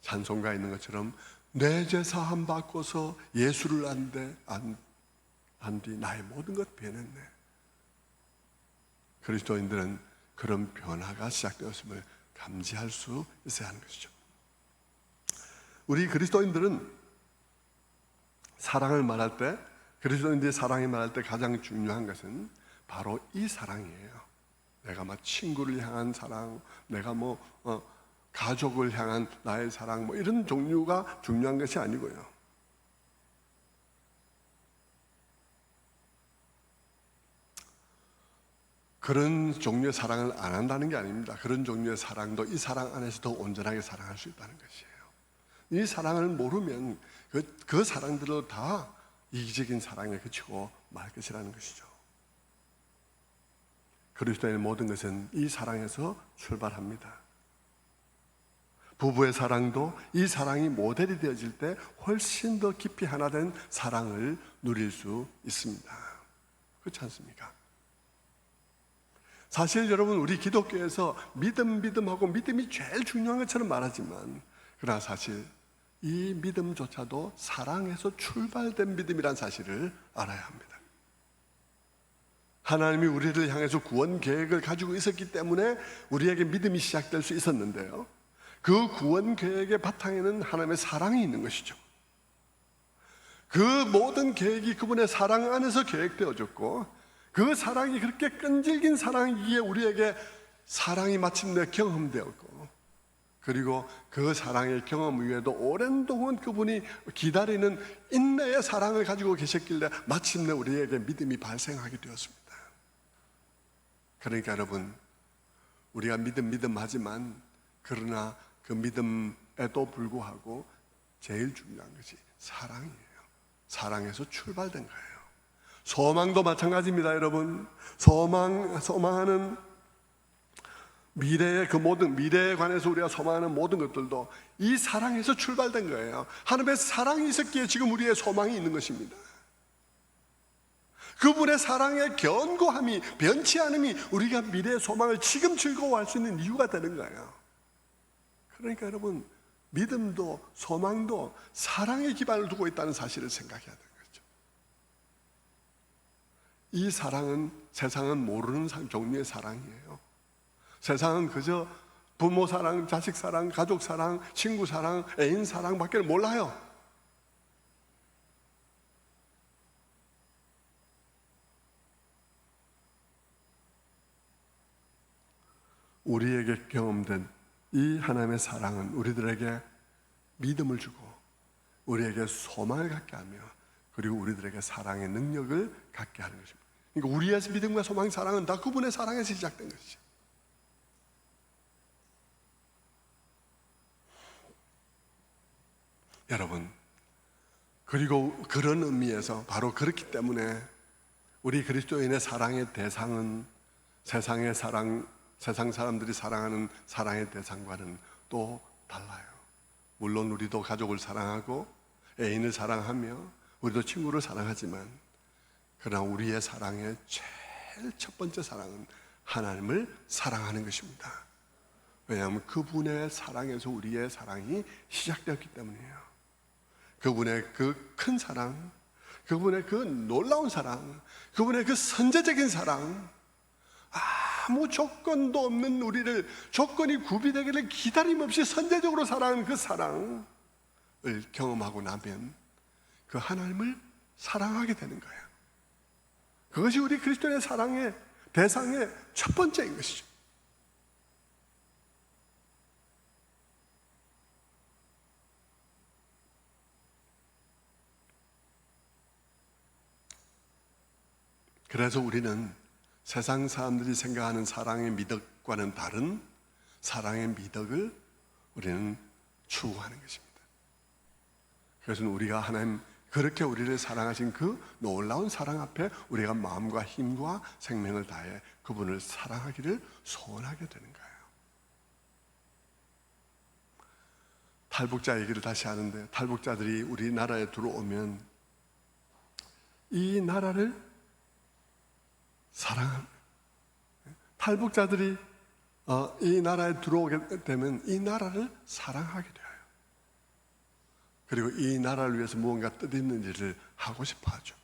찬송가에 있는 것처럼 내 죄 사함 받고서 예수를 안 뒤 나의 모든 것 변했네. 그리스도인들은 그런 변화가 시작되었음을 감지할 수 있어야 하는 것이죠. 우리 그리스도인들은 사랑을 말할 때, 그리스도인들이 사랑을 말할 때 가장 중요한 것은 바로 이 사랑이에요. 내가 막 친구를 향한 사랑, 내가 가족을 향한 나의 사랑, 이런 종류가 중요한 것이 아니고요. 그런 종류의 사랑을 안 한다는 게 아닙니다. 그런 종류의 사랑도 이 사랑 안에서 더 온전하게 사랑할 수 있다는 것이에요. 이 사랑을 모르면 그 사랑들을 다 이기적인 사랑에 그치고 말 것이라는 것이죠. 그리스도의 모든 것은 이 사랑에서 출발합니다. 부부의 사랑도 이 사랑이 모델이 되어질 때 훨씬 더 깊이 하나 된 사랑을 누릴 수 있습니다. 그렇지 않습니까? 사실 여러분, 우리 기독교에서 믿음하고 믿음이 제일 중요한 것처럼 말하지만, 그러나 사실 이 믿음조차도 사랑에서 출발된 믿음이란 사실을 알아야 합니다. 하나님이 우리를 향해서 구원 계획을 가지고 있었기 때문에 우리에게 믿음이 시작될 수 있었는데요, 그 구원 계획의 바탕에는 하나님의 사랑이 있는 것이죠. 그 모든 계획이 그분의 사랑 안에서 계획되어졌고, 그 사랑이 그렇게 끈질긴 사랑이기에 우리에게 사랑이 마침내 경험되었고, 그리고 그 사랑의 경험 위에도 오랜 동안 그분이 기다리는 인내의 사랑을 가지고 계셨길래 마침내 우리에게 믿음이 발생하게 되었습니다. 그러니까 여러분, 우리가 믿음하지만, 그러나 그 믿음에도 불구하고 제일 중요한 것이 사랑이에요. 사랑에서 출발된 거예요. 소망도 마찬가지입니다, 여러분. 소망하는 미래의 그 모든, 미래에 관해서 우리가 소망하는 모든 것들도 이 사랑에서 출발된 거예요. 하나님의 사랑이 있었기에 지금 우리의 소망이 있는 것입니다. 그분의 사랑의 견고함이, 변치 않음이 우리가 미래의 소망을 지금 즐거워할 수 있는 이유가 되는 거예요. 그러니까 여러분, 믿음도 소망도 사랑의 기반을 두고 있다는 사실을 생각해야 돼요. 이 사랑은 세상은 모르는 종류의 사랑이에요. 세상은 그저 부모 사랑, 자식 사랑, 가족 사랑, 친구 사랑, 애인 사랑밖에 몰라요. 우리에게 경험된 이 하나님의 사랑은 우리들에게 믿음을 주고 우리에게 소망을 갖게 하며, 그리고 우리들에게 사랑의 능력을 갖게 하는 것입니다. 그러니까 우리의 믿음과 소망, 사랑은 다 그분의 사랑에서 시작된 것이죠. 여러분, 그리고 그런 의미에서 바로 그렇기 때문에 우리 그리스도인의 사랑의 대상은 세상의 사랑, 세상 사람들이 사랑하는 사랑의 대상과는 또 달라요. 물론 우리도 가족을 사랑하고 애인을 사랑하며 우리도 친구를 사랑하지만, 그러나 우리의 사랑의 제일 첫 번째 사랑은 하나님을 사랑하는 것입니다. 왜냐하면 그분의 사랑에서 우리의 사랑이 시작되었기 때문이에요. 그분의 그 큰 사랑, 그분의 그 놀라운 사랑, 그분의 그 선제적인 사랑, 아무 조건도 없는 우리를 조건이 구비되기를 기다림 없이 선제적으로 사랑하는 그 사랑을 경험하고 나면 그 하나님을 사랑하게 되는 거예요. 그것이 우리 그리스도의 사랑의 대상의 첫 번째인 것이죠. 그래서 우리는 세상 사람들이 생각하는 사랑의 미덕과는 다른 사랑의 미덕을 우리는 추구하는 것입니다. 그래서 우리가 하나님 그렇게 우리를 사랑하신 그 놀라운 사랑 앞에 우리가 마음과 힘과 생명을 다해 그분을 사랑하기를 소원하게 되는 거예요. 탈북자 얘기를 다시 하는데, 탈북자들이 우리나라에 들어오면 이 나라를 사랑합니다. 탈북자들이 이 나라에 들어오게 되면 이 나라를 사랑하게 돼요. 그리고 이 나라를 위해서 무언가 뜻있는 일을 하고 싶어 하죠.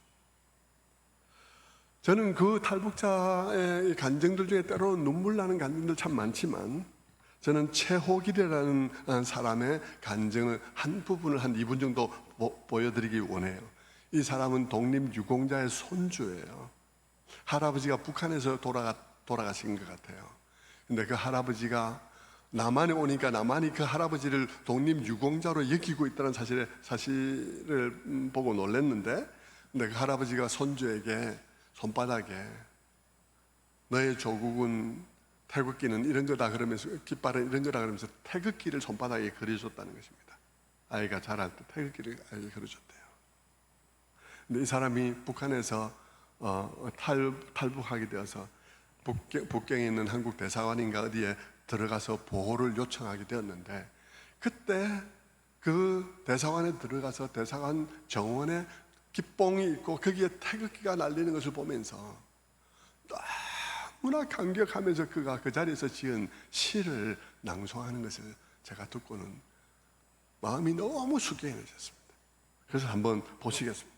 저는 그 탈북자의 간증들 중에 때로는 눈물 나는 간증들 참 많지만, 저는 최호길이라는 사람의 간증을 한 부분을 한 2분 정도 보여드리기 원해요. 이 사람은 독립유공자의 손주예요. 할아버지가 북한에서 돌아가신 것 같아요. 근데 그 할아버지가 남한에 오니까 남한이 그 할아버지를 독립유공자로 여기고 있다는 사실을 보고 놀랐는데, 근데 그 할아버지가 손주에게 손바닥에 너의 조국은 태극기는 이런 거다 그러면서, 깃발은 이런 거다 그러면서 태극기를 손바닥에 그려줬다는 것입니다. 아이가 자랄 때 태극기를 아이에게 그려줬대요. 근데 이 사람이 북한에서 탈북하게 되어서 북경에 있는 한국 대사관인가 어디에 들어가서 보호를 요청하게 되었는데, 그때 그 대사관에 들어가서 대사관 정원에 기뽕이 있고 거기에 태극기가 날리는 것을 보면서 너무나 감격하면서 그가 그 자리에서 지은 시를 낭송하는 것을 제가 듣고는 마음이 너무 숙연해졌습니다. 그래서 한번 보시겠습니다.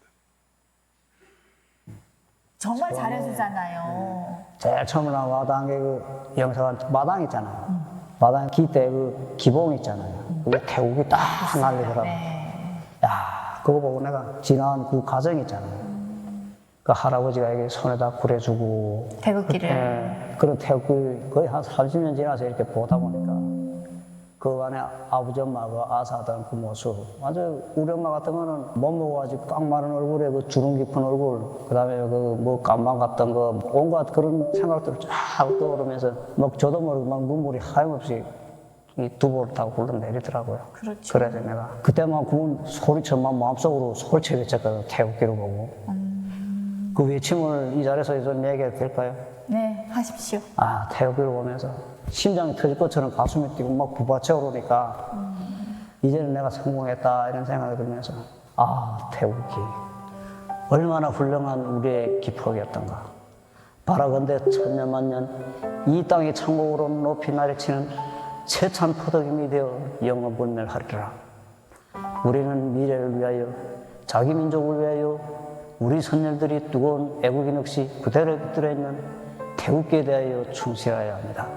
정말 잘해주잖아요. 제일 처음에 마당에 그 영사관 마당 있잖아요. 마당 기대 그 기봉 있잖아요. 그게 태국이 딱 날리더라고. 네. 야, 그거 보고 내가 지난 그 과정 있잖아요. 그 할아버지가 이게 손에다 구려주고 태극기를. 예, 그런 태극기 거의 한 30년 지나서 이렇게 보다 보니까 그 안에 아버지 엄마가 아사하던 그 모습, 완전 우리 엄마 같은 거는 못 먹어가지고 꽉 마른 얼굴에 그 주름 깊은 얼굴, 그 다음에 그 뭐 깜방 같던 거, 온갖 그런 생각들을 쫙 떠오르면서 막 저도 모르게 막 눈물이 하염없이 이 두부를 타고 흘러내리더라고요. 그렇죠. 그래서 내가 그때만 그 소리처럼 마음속으로 소리쳐 외쳤거든, 태극기를 보고. 그 외침을 이 자리에서 좀 얘기해도 될까요? 네, 하십시오. 아, 태극기를 보면서 심장이 터질 것처럼 가슴이 뛰고 막 부딪혀 오르니까 이제는 내가 성공했다 이런 생각이 들면서 아, 태극기 얼마나 훌륭한 우리의 기폭이었던가. 바라건대 천년만년 이 땅의 천국으로 높이 날이치는 세찬 포도김이 되어 영원불멸하리라. 우리는 미래를 위하여 자기 민족을 위하여 우리 선열들이 뜨거운 애국인 역시 그대로 깃들어 있는 태극기에 대하여 충실해야 합니다.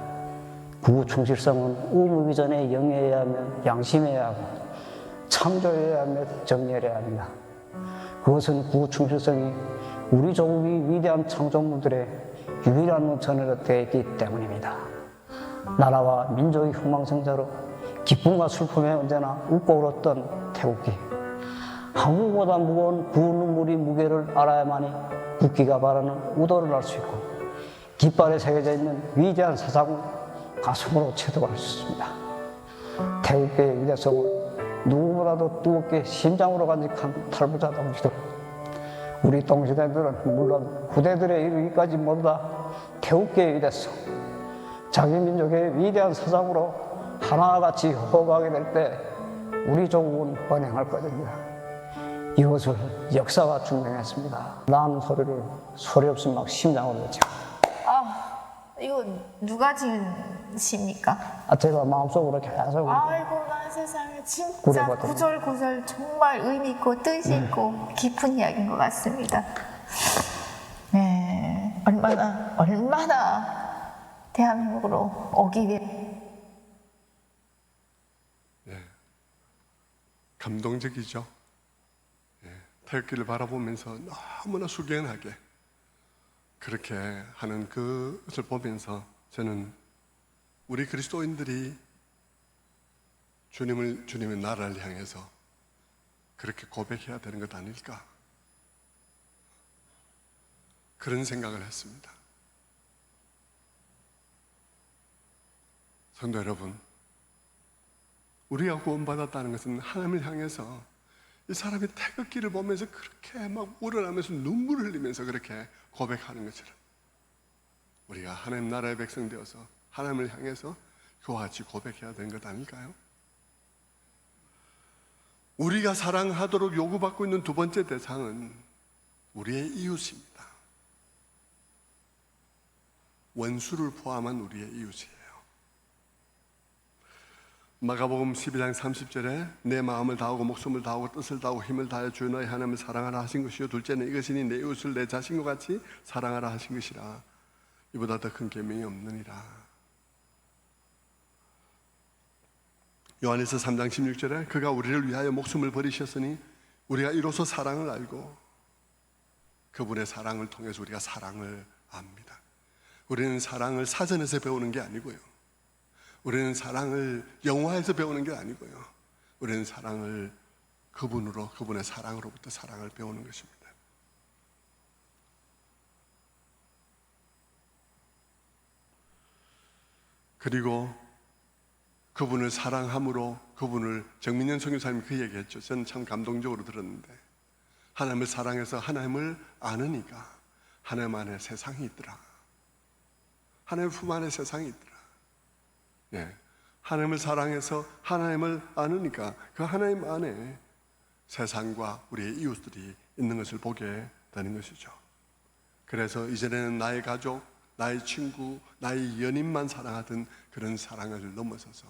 그 충실성은 의무비전에 영해야 하며 양심해야 하고 참조해야 하며 정렬해야 합니다. 그것은 그 충실성이 우리 조국이 위대한 창조물들의 유일한 원천으로 되어 있기 때문입니다. 나라와 민족의 흥망성쇠로 기쁨과 슬픔에 언제나 웃고 울었던 태극기. 한국보다 무거운 그 눈물이 무게를 알아야만이 국기가 바라는 우도를 알 수 있고 깃발에 새겨져 있는 위대한 사상을 가슴으로 체득할 수 있습니다. 태극기의 위대성을 누구보다도 뜨겁게 심장으로 간직한 탈북자 동지들, 우리 동시대들은 물론 후대들에 이르기까지 모두 다 태극기의 위대성, 자기 민족의 위대한 사상으로 하나같이 호흡하게 될 때 우리 조국은 번영할 것입니다. 이것을 역사가 증명했습니다. 나는 소리를 소리 없이 막 심장으로 외치고. 이거 누가 지은 시입니까? 제가 마음속으로 계속 아이고, 나 세상에 진짜 그래봤더니. 구절구절 정말 의미 있고 뜻이 있고 깊은 이야기인 것 같습니다. 네, 얼마나 대한민국으로 오기 위해. 감동적이죠. 태극기를 바라보면서 너무나 숙연하게 그렇게 하는 그것을 보면서 저는 우리 그리스도인들이 주님의 나라를 향해서 그렇게 고백해야 되는 것 아닐까, 그런 생각을 했습니다. 성도 여러분, 우리가 구원받았다는 것은 하나님을 향해서 이 사람이 태극기를 보면서 그렇게 막 우러나면서 눈물을 흘리면서 그렇게 고백하는 것처럼 우리가 하나님 나라의 백성 되어서 하나님을 향해서 그와 같이 고백해야 되는 것 아닐까요? 우리가 사랑하도록 요구받고 있는 두 번째 대상은 우리의 이웃입니다. 원수를 포함한 우리의 이웃이에요. 마가복음 12장 30절에 내 마음을 다하고 목숨을 다하고 뜻을 다하고 힘을 다하여 주 너희 하나님을 사랑하라 하신 것이요 둘째는 이것이니 내 이웃을 내 자신과 같이 사랑하라 하신 것이라. 이보다 더 큰 계명이 없느니라. 요한일서 3장 16절에 그가 우리를 위하여 목숨을 버리셨으니 우리가 이로써 사랑을 알고 그분의 사랑을 통해서 우리가 사랑을 압니다. 우리는 사랑을 사전에서 배우는 게 아니고요, 우리는 사랑을 영화에서 배우는 게 아니고요, 우리는 사랑을 그분으로, 그분의 사랑으로부터 사랑을 배우는 것입니다. 그리고 그분을 사랑함으로 그분을, 정민현 선교사님이 그 얘기했죠. 저는 참 감동적으로 들었는데, 하나님을 사랑해서 하나님을 아느니까 하나님 안에 세상이 있더라. 하나님 품 안에 세상이 있더라. 예. 하나님을 사랑해서 하나님을 아느니까 그 하나님 안에 세상과 우리의 이웃들이 있는 것을 보게 되는 것이죠. 그래서 이전에는 나의 가족, 나의 친구, 나의 연인만 사랑하던 그런 사랑을 넘어서서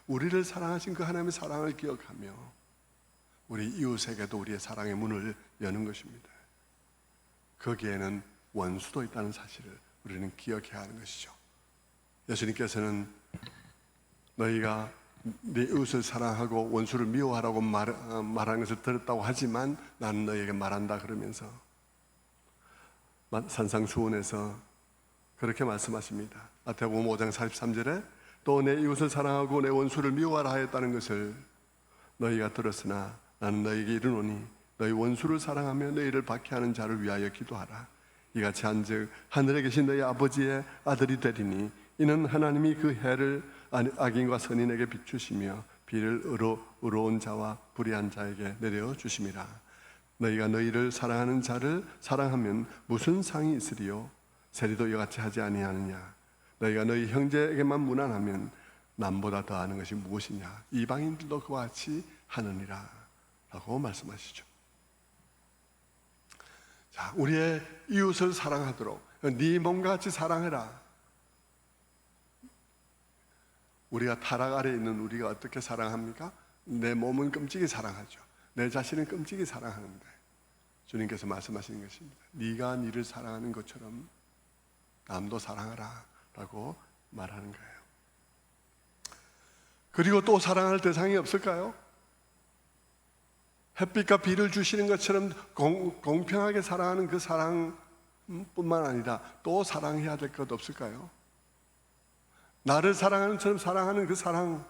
우리를 사랑하신 그 하나님의 사랑을 기억하며 우리 이웃에게도 우리의 사랑의 문을 여는 것입니다. 거기에는 원수도 있다는 사실을 우리는 기억해야 하는 것이죠. 예수님께서는 너희가 네 이웃을 사랑하고 원수를 미워하라고 말하는 것을 들었다고 하지만 나는 너희에게 말한다 그러면서 산상수훈에서 그렇게 말씀하십니다. 마태복음 5장 43절에 또 내 이웃을 사랑하고 내 원수를 미워하라 하였다는 것을 너희가 들었으나 나는 너희에게 이르노니 너희 원수를 사랑하며 너희를 박해하는 자를 위하여 기도하라. 이같이 한즉 하늘에 계신 너희 아버지의 아들이 되리니 이는 하나님이 그 해를 악인과 선인에게 비추시며 비를 의로운 자와 불의한 자에게 내려주심이라. 너희가 너희를 사랑하는 자를 사랑하면 무슨 상이 있으리요? 세리도 이같이 하지 아니하느냐? 너희가 너희 형제에게만 무난하면 남보다 더하는 것이 무엇이냐? 이방인들도 그와 같이 하느니라 라고 말씀하시죠. 자, 우리의 이웃을 사랑하도록 네 몸과 같이 사랑해라. 우리가 타락 아래에 있는 우리가 어떻게 사랑합니까? 내 몸은 끔찍이 사랑하죠. 내 자신은 끔찍이 사랑하는데 주님께서 말씀하시는 것입니다. 네가 네를 사랑하는 것처럼 남도 사랑하라 라고 말하는 거예요. 그리고 또 사랑할 대상이 없을까요? 햇빛과 비를 주시는 것처럼 공평하게 사랑하는 그 사랑뿐만 아니라 또 사랑해야 될 것 없을까요? 나를 사랑하는 것처럼 사랑하는 그 사랑,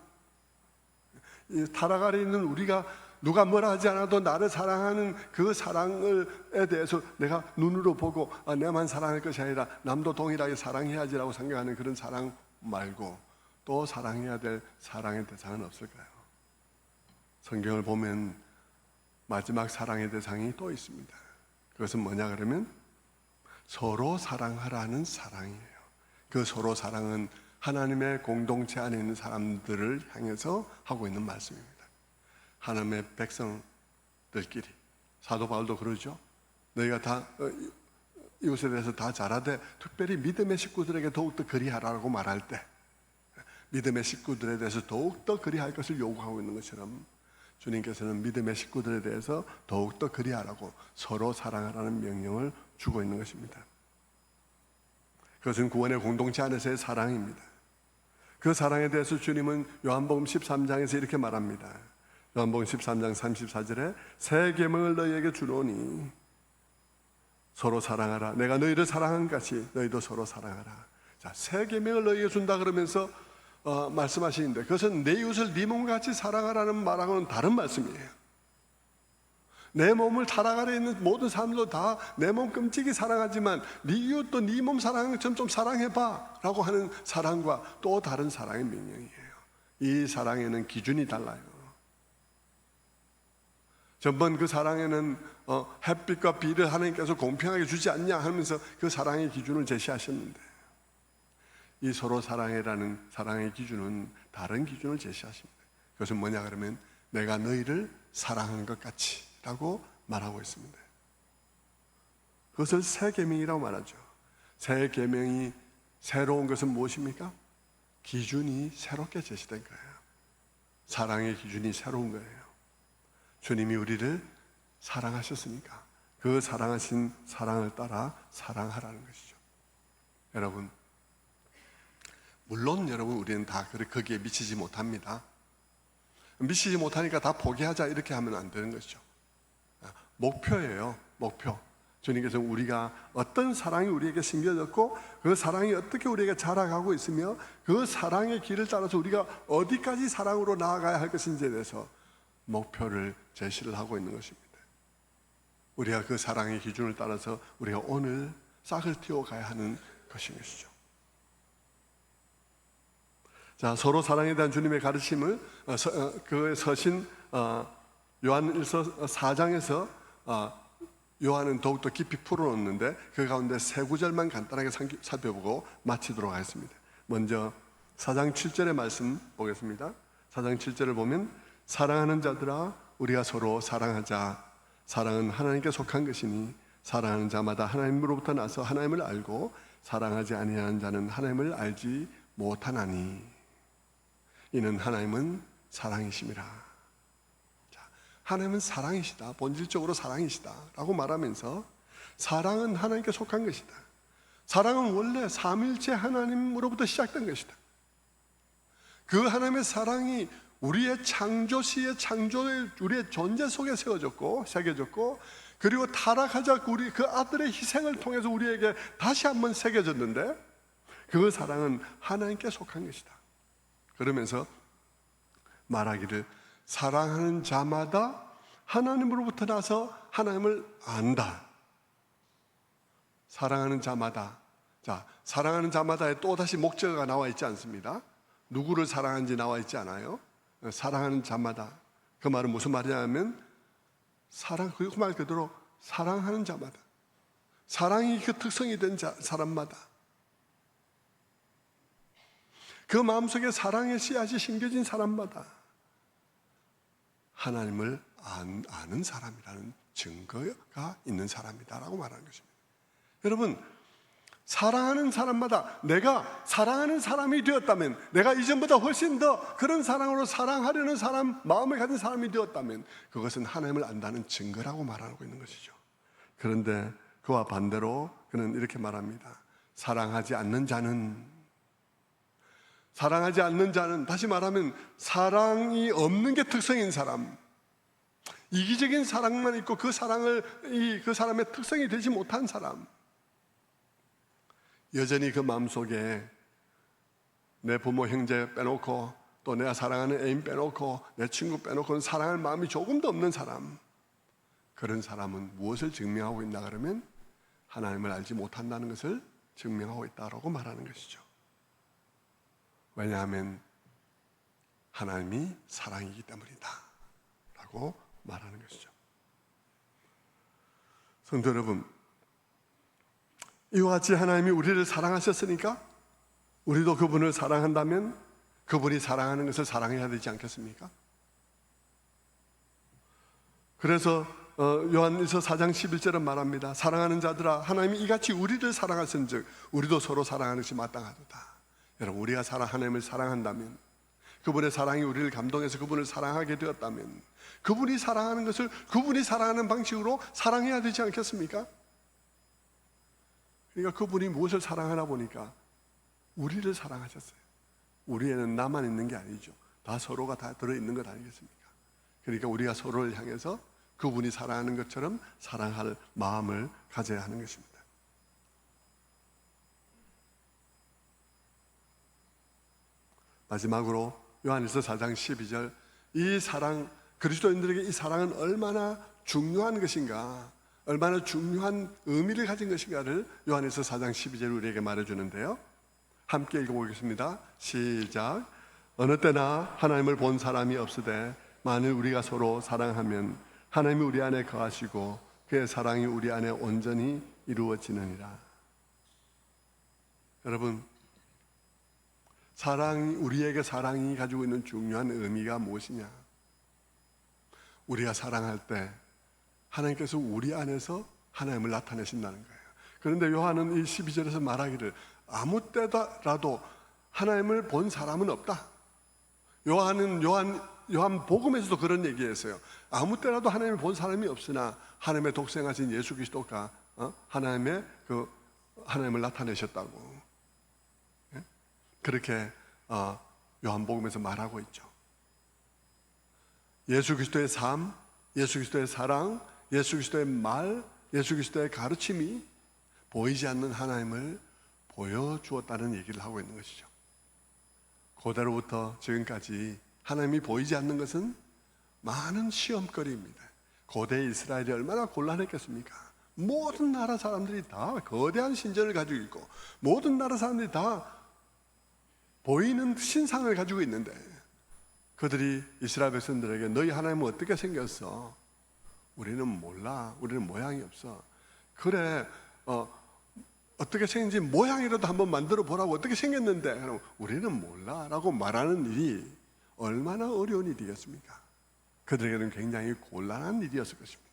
타락 아래 있는 우리가 누가 뭐라 하지 않아도 나를 사랑하는 그 사랑에 대해서 내가 눈으로 보고 내만 사랑할 것이 아니라 남도 동일하게 사랑해야지라고 생각하는 그런 사랑 말고 또 사랑해야 될 사랑의 대상은 없을까요? 성경을 보면 마지막 사랑의 대상이 또 있습니다. 그것은 뭐냐 그러면 서로 사랑하라는 사랑이에요. 그 서로 사랑은 하나님의 공동체 안에 있는 사람들을 향해서 하고 있는 말씀입니다. 하나님의 백성들끼리. 사도 바울도 그러죠. 너희가 다 이웃에 대해서 다 잘하되 특별히 믿음의 식구들에게 더욱더 그리하라고 말할 때 믿음의 식구들에 대해서 더욱더 그리할 것을 요구하고 있는 것처럼 주님께서는 믿음의 식구들에 대해서 더욱더 그리하라고 서로 사랑하라는 명령을 주고 있는 것입니다. 그것은 구원의 공동체 안에서의 사랑입니다. 그 사랑에 대해서 주님은 요한복음 13장에서 이렇게 말합니다. 요한복음 13장 34절에 새 계명을 너희에게 주노니 서로 사랑하라. 내가 너희를 사랑한 같이 너희도 서로 사랑하라. 자, 새 계명을 너희에게 준다 그러면서 말씀하시는데 그것은 내 이웃을 네 몸과 같이 사랑하라는 말하고는 다른 말씀이에요. 내 몸을 타락 아래 있는 모든 사람들도 다 내 몸 끔찍이 사랑하지만 네 이웃도 네 몸 사랑하는 것처럼 좀 사랑해봐 라고 하는 사랑과 또 다른 사랑의 명령이에요. 이 사랑에는 기준이 달라요. 전번 그 사랑에는 햇빛과 비를 하나님께서 공평하게 주지 않냐 하면서 그 사랑의 기준을 제시하셨는데 이 서로 사랑해라는 사랑의 기준은 다른 기준을 제시하십니다. 그것은 뭐냐 그러면 내가 너희를 사랑하는 것 같이 라고 말하고 있습니다. 그것을 새 계명이라고 말하죠. 새 계명이 새로운 것은 무엇입니까? 기준이 새롭게 제시된 거예요. 사랑의 기준이 새로운 거예요. 주님이 우리를 사랑하셨으니까 그 사랑하신 사랑을 따라 사랑하라는 것이죠. 여러분, 물론 여러분 우리는 다 거기에 미치지 못합니다. 미치지 못하니까 다 포기하자 이렇게 하면 안 되는 것이죠. 목표예요. 목표. 주님께서 우리가 어떤 사랑이 우리에게 심겨졌고 그 사랑이 어떻게 우리에게 자라가고 있으며 그 사랑의 길을 따라서 우리가 어디까지 사랑으로 나아가야 할 것인지에 대해서 목표를 제시를 하고 있는 것입니다. 우리가 그 사랑의 기준을 따라서 우리가 오늘 싹을 틔워가야 하는 것인 것이죠. 자, 서로 사랑에 대한 주님의 가르침을 그 서신 요한일서 4장에서 요한은 더욱더 깊이 풀어놓는데 그 가운데 세 구절만 간단하게 살펴보고 마치도록 하겠습니다. 먼저 4장 7절의 말씀 보겠습니다. 4장 7절을 보면 사랑하는 자들아 우리가 서로 사랑하자. 사랑은 하나님께 속한 것이니 사랑하는 자마다 하나님으로부터 나서 하나님을 알고 사랑하지 아니하는 자는 하나님을 알지 못하나니 이는 하나님은 사랑이심이라. 자, 하나님은 사랑이시다. 본질적으로 사랑이시다 라고 말하면서 사랑은 하나님께 속한 것이다. 사랑은 원래 삼일체 하나님으로부터 시작된 것이다. 그 하나님의 사랑이 우리의 창조시의 창조의 우리의 존재 속에 세워졌고 새겨졌고 그리고 타락하자 우리 그 아들의 희생을 통해서 우리에게 다시 한번 새겨졌는데 그 사랑은 하나님께 속한 것이다. 그러면서 말하기를 사랑하는 자마다 하나님으로부터 나서 하나님을 안다. 사랑하는 자마다. 자, 사랑하는 자마다에 또다시 목적어가 나와 있지 않습니다. 누구를 사랑하는지 나와 있지 않아요. 사랑하는 자마다. 그 말은 무슨 말이냐면 그 말 그대로 사랑하는 자마다. 사랑이 그 특성이 된 사람마다. 그 마음속에 사랑의 씨앗이 심겨진 사람마다 하나님을 아는 사람이라는 증거가 있는 사람이다라고 말하는 것입니다. 여러분, 사랑하는 사람마다 내가 사랑하는 사람이 되었다면, 내가 이전보다 훨씬 더 그런 사랑으로 사랑하려는 사람, 마음을 가진 사람이 되었다면 그것은 하나님을 안다는 증거라고 말하고 있는 것이죠. 그런데 그와 반대로 그는 이렇게 말합니다. 사랑하지 않는 자는, 다시 말하면 사랑이 없는 게 특성인 사람, 이기적인 사랑만 있고 그 사랑을 그 사람의 특성이 되지 못한 사람, 여전히 그 마음속에 내 부모 형제 빼놓고 또 내가 사랑하는 애인 빼놓고 내 친구 빼놓고는 사랑할 마음이 조금도 없는 사람, 그런 사람은 무엇을 증명하고 있나 그러면 하나님을 알지 못한다는 것을 증명하고 있다고 말하는 것이죠. 왜냐하면 하나님이 사랑이기 때문이다 라고 말하는 것이죠. 성도 여러분, 이와 같이 하나님이 우리를 사랑하셨으니까 우리도 그분을 사랑한다면 그분이 사랑하는 것을 사랑해야 되지 않겠습니까? 그래서 요한일서 4장 11절은 말합니다. 사랑하는 자들아 하나님이 이같이 우리를 사랑하신즉 우리도 서로 사랑하는 것이 마땅하도다. 여러분, 우리가 하나님을 사랑한다면, 그분의 사랑이 우리를 감동해서 그분을 사랑하게 되었다면 그분이 사랑하는 것을 그분이 사랑하는 방식으로 사랑해야 되지 않겠습니까? 그러니까 그분이 무엇을 사랑하나 보니까 우리를 사랑하셨어요. 우리에는 나만 있는 게 아니죠. 다 서로가 다 들어있는 것 아니겠습니까? 그러니까 우리가 서로를 향해서 그분이 사랑하는 것처럼 사랑할 마음을 가져야 하는 것입니다. 마지막으로 요한일서 4장 12절, 이 사랑, 그리스도인들에게 이 사랑은 얼마나 중요한 것인가, 얼마나 중요한 의미를 가진 것인가를 요한일서 4장 12절 우리에게 말해주는데요. 함께 읽어보겠습니다. 시작. 어느 때나 하나님을 본 사람이 없으되 만일 우리가 서로 사랑하면 하나님이 우리 안에 거하시고 그의 사랑이 우리 안에 온전히 이루어지느니라. 여러분, 우리에게 사랑이 가지고 있는 중요한 의미가 무엇이냐? 우리가 사랑할 때 하나님께서 우리 안에서 하나님을 나타내신다는 거예요. 그런데 요한은 이 12절에서 말하기를 아무 때라도 하나님을 본 사람은 없다. 요한 복음에서도 그런 얘기했어요. 아무 때라도 하나님을 본 사람이 없으나 하나님의 독생하신 예수 그리스도가 하나님을 나타내셨다고. 그렇게 요한복음에서 말하고 있죠. 예수 그리스도의 삶, 예수 그리스도의 사랑, 예수 그리스도의 말, 예수 그리스도의 가르침이 보이지 않는 하나님을 보여주었다는 얘기를 하고 있는 것이죠. 고대로부터 지금까지 하나님이 보이지 않는 것은 많은 시험거리입니다. 고대 이스라엘이 얼마나 곤란했겠습니까? 모든 나라 사람들이 다 거대한 신전을 가지고 있고 모든 나라 사람들이 다 보이는 신상을 가지고 있는데 그들이 이스라엘 백성들에게 너희 하나님은 어떻게 생겼어? 우리는 몰라. 우리는 모양이 없어. 그래, 어떻게 생긴지 모양이라도 한번 만들어 보라고. 어떻게 생겼는데? 그럼 우리는 몰라 라고 말하는 일이 얼마나 어려운 일이겠습니까? 그들에게는 굉장히 곤란한 일이었을 것입니다.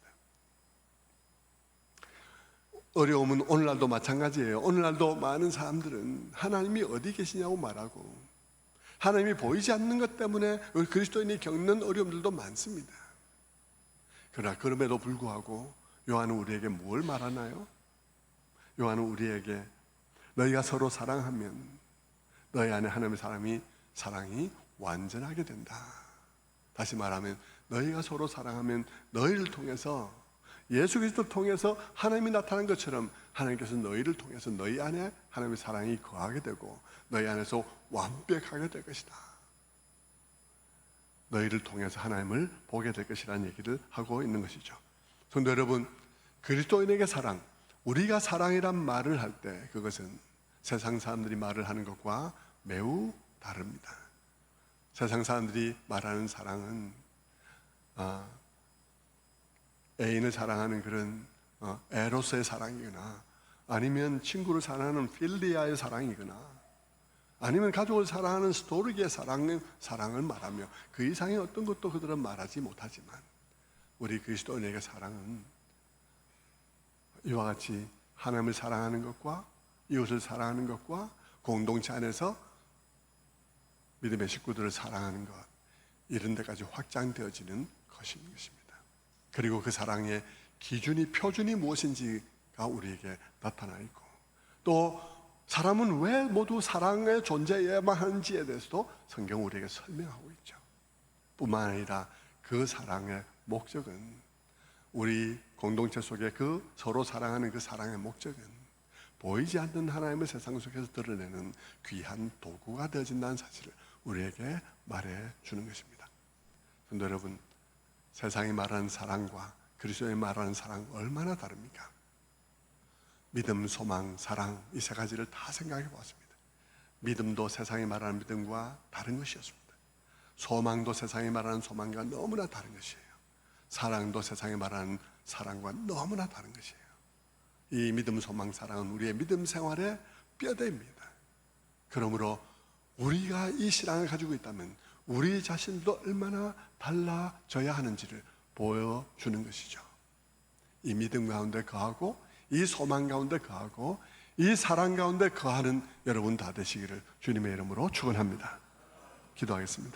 어려움은 오늘날도 마찬가지예요. 오늘날도 많은 사람들은 하나님이 어디 계시냐고 말하고, 하나님이 보이지 않는 것 때문에 그리스도인이 겪는 어려움들도 많습니다. 그러나 그럼에도 불구하고 요한은 우리에게 뭘 말하나요? 요한은 우리에게 너희가 서로 사랑하면 너희 안에 하나님의 사랑이 완전하게 된다. 다시 말하면 너희가 서로 사랑하면 너희를 통해서, 예수 그리스도를 통해서 하나님이 나타난 것처럼 하나님께서 너희를 통해서 너희 안에 하나님의 사랑이 거하게 되고 너희 안에서 완벽하게 될 것이다. 너희를 통해서 하나님을 보게 될 것이라는 얘기를 하고 있는 것이죠. 성도 여러분, 그리스도인에게 사랑, 우리가 사랑이란 말을 할 때 그것은 세상 사람들이 말을 하는 것과 매우 다릅니다. 세상 사람들이 말하는 사랑은 애인을 사랑하는 그런 에로스의 사랑이거나, 아니면 친구를 사랑하는 필리아의 사랑이거나, 아니면 가족을 사랑하는 스토르기의 사랑을 말하며 그 이상의 어떤 것도 그들은 말하지 못하지만, 우리 그리스도인에게 사랑은 이와 같이 하나님을 사랑하는 것과 이웃을 사랑하는 것과 공동체 안에서 믿음의 식구들을 사랑하는 것, 이런 데까지 확장되어지는 것인 것입니다. 그리고 그 사랑의 기준이, 표준이 무엇인지가 우리에게 나타나 있고, 또 사람은 왜 모두 사랑의 존재해야만 하는지에 대해서도 성경 우리에게 설명하고 있죠. 뿐만 아니라 그 사랑의 목적은, 우리 공동체 속에 그 서로 사랑하는 그 사랑의 목적은 보이지 않는 하나님을 세상 속에서 드러내는 귀한 도구가 되어진다는 사실을 우리에게 말해주는 것입니다. 그런데 여러분, 세상이 말하는 사랑과 그리스도의 말하는 사랑 얼마나 다릅니까? 믿음, 소망, 사랑, 이 세 가지를 다 생각해 보았습니다. 믿음도 세상이 말하는 믿음과 다른 것이었습니다. 소망도 세상이 말하는 소망과 너무나 다른 것이에요. 사랑도 세상이 말하는 사랑과 너무나 다른 것이에요. 이 믿음, 소망, 사랑은 우리의 믿음 생활의 뼈대입니다. 그러므로 우리가 이 신앙을 가지고 있다면 우리 자신도 얼마나 달라져야 하는지를 보여주는 것이죠. 이 믿음 가운데 거하고, 이 소망 가운데 거하고, 이 사랑 가운데 거하는 여러분 다 되시기를 주님의 이름으로 축원합니다. 기도하겠습니다.